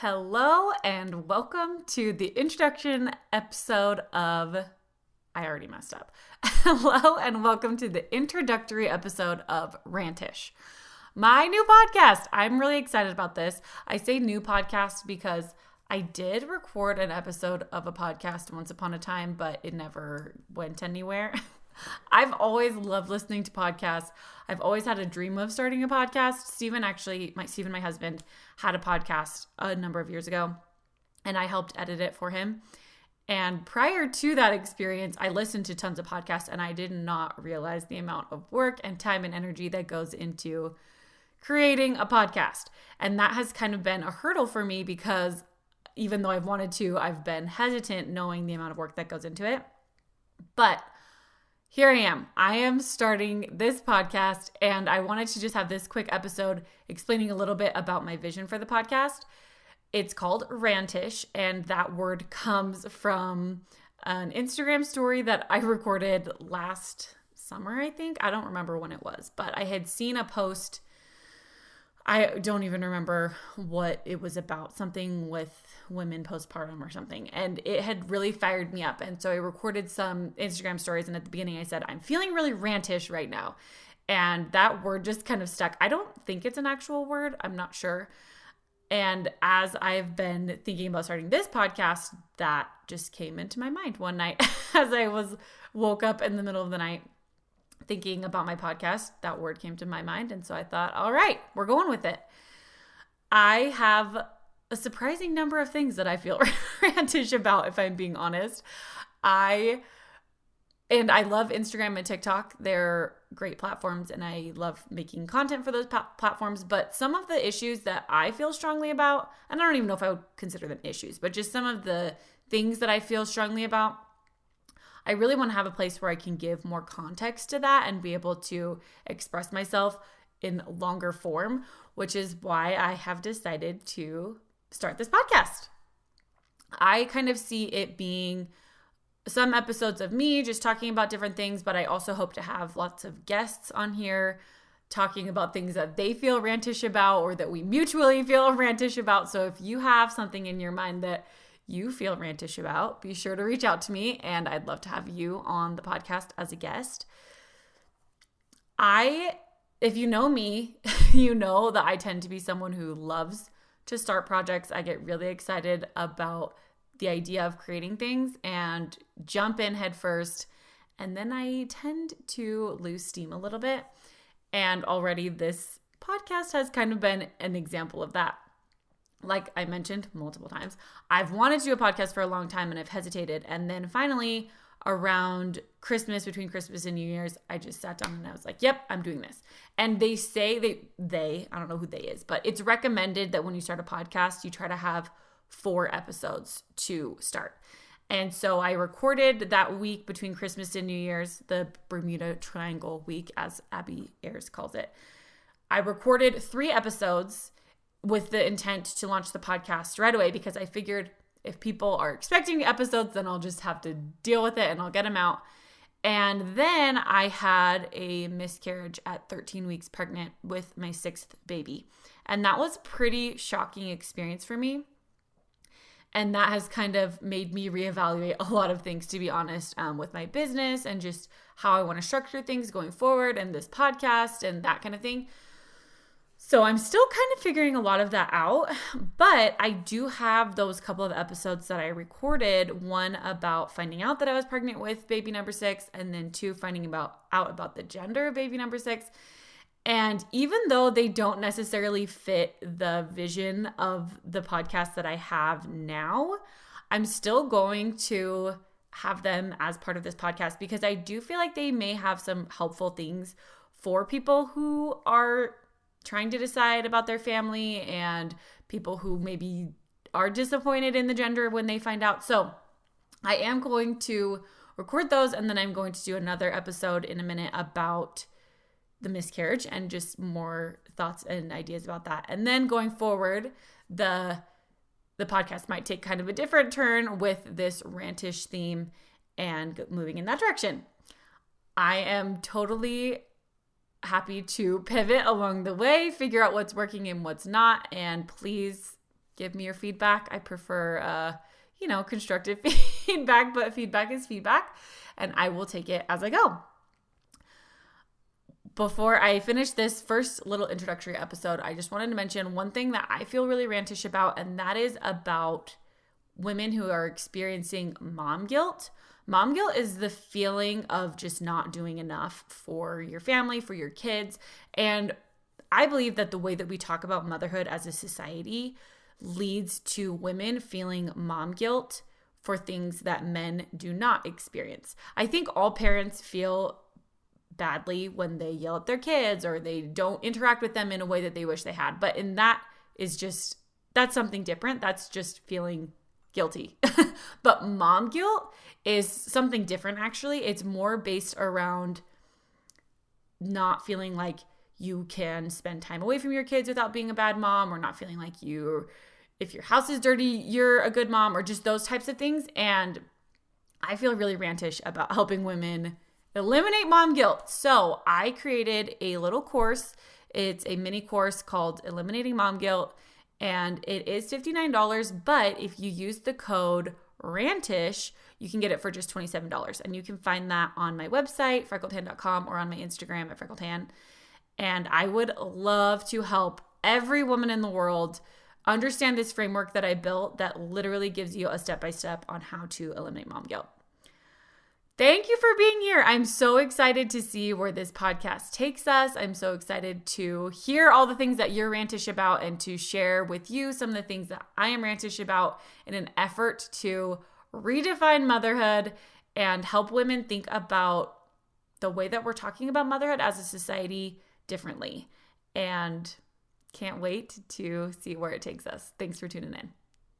Hello and welcome to the introduction episode of, I already messed up. Hello and welcome to the introductory episode of Rantish, my new podcast. I'm really excited about this. I say new podcast because I did record an episode of a podcast once upon a time, but it never went anywhere. I've always loved listening to podcasts. I've always had a dream of starting a podcast. Steven, my husband, had a podcast a number of years ago, and I helped edit it for him. And prior to that experience, I listened to tons of podcasts, and I did not realize the amount of work and time and energy that goes into creating a podcast. And that has kind of been a hurdle for me because even though I've wanted to, I've been hesitant knowing the amount of work that goes into it. But here I am. I am starting this podcast, and I wanted to just have this quick episode explaining a little bit about my vision for the podcast. It's called Rantish, and that word comes from an Instagram story that I recorded last summer, I think. I don't remember when it was, but I had seen a post. I don't even remember what it was about, something with women postpartum or something. And it had really fired me up. And so I recorded some Instagram stories. And at the beginning I said, I'm feeling really rantish right now. And that word just kind of stuck. I don't think it's an actual word. I'm not sure. And as I've been thinking about starting this podcast, that just came into my mind one night as I woke up in the middle of the night. Thinking about my podcast, that word came to my mind. And so I thought, all right, we're going with it. I have a surprising number of things that I feel rantish about, if I'm being honest. I love Instagram and TikTok. They're great platforms, and I love making content for those platforms. But some of the issues that I feel strongly about, and I don't even know if I would consider them issues, but just some of the things that I feel strongly about, I really want to have a place where I can give more context to that and be able to express myself in longer form, which is why I have decided to start this podcast. I kind of see it being some episodes of me just talking about different things, but I also hope to have lots of guests on here talking about things that they feel rantish about or that we mutually feel rantish about. So if you have something in your mind that you feel rantish about, be sure to reach out to me, and I'd love to have you on the podcast as a guest. If you know me, you know that I tend to be someone who loves to start projects. I get really excited about the idea of creating things and jump in head first, and then I tend to lose steam a little bit. And already this podcast has kind of been an example of that. Like I mentioned multiple times, I've wanted to do a podcast for a long time and I've hesitated. And then finally around Christmas, between Christmas and New Year's, I just sat down and I was like, yep, I'm doing this. And they say I don't know who they is, but it's recommended that when you start a podcast, you try to have 4 episodes to start. And so I recorded that week between Christmas and New Year's, the Bermuda Triangle week, as Abby Ayers calls it. I recorded 3 episodes with the intent to launch the podcast right away because I figured if people are expecting episodes, then I'll just have to deal with it and I'll get them out. And then I had a miscarriage at 13 weeks pregnant with my 6th baby. And that was a pretty shocking experience for me. And that has kind of made me reevaluate a lot of things, to be honest, with my business and just how I want to structure things going forward and this podcast and that kind of thing. So I'm still kind of figuring a lot of that out, but I do have those couple of episodes that I recorded, one about finding out that I was pregnant with baby number 6, and then 2, finding out about the gender of baby number 6. And even though they don't necessarily fit the vision of the podcast that I have now, I'm still going to have them as part of this podcast because I do feel like they may have some helpful things for people who are trying to decide about their family and people who maybe are disappointed in the gender when they find out. So I am going to record those, and then I'm going to do another episode in a minute about the miscarriage and just more thoughts and ideas about that. And then going forward, the podcast might take kind of a different turn with this rantish theme and moving in that direction. I am totally happy to pivot along the way, figure out what's working and what's not. And please Give me your feedback. I prefer, constructive feedback, but feedback is feedback, and I will take it as I go. Before I finish this first little introductory episode, I just wanted to mention one thing that I feel really rantish about, and that is about women who are experiencing mom guilt. Mom guilt is the feeling of just not doing enough for your family, for your kids. And I believe that the way that we talk about motherhood as a society leads to women feeling mom guilt for things that men do not experience. I think all parents feel badly when they yell at their kids or they don't interact with them in a way that they wish they had. But that's something different. That's just feeling guilty. But mom guilt is something different, actually. It's more based around not feeling like you can spend time away from your kids without being a bad mom, or not feeling like if your house is dirty, you're a good mom, or just those types of things. And I feel really rantish about helping women eliminate mom guilt. So I created a little course. It's a mini course called Eliminating Mom Guilt, and it is $59. But if you use the code Rantish, you can get it for just $27. And you can find that on my website, freckledhan.com, or on my Instagram at freckledhan. And I would love to help every woman in the world understand this framework that I built that literally gives you a step-by-step on how to eliminate mom guilt. Thank you for being here. I'm so excited to see where this podcast takes us. I'm so excited to hear all the things that you're rantish about and to share with you some of the things that I am rantish about in an effort to redefine motherhood and help women think about the way that we're talking about motherhood as a society differently. And can't wait to see where it takes us. Thanks for tuning in.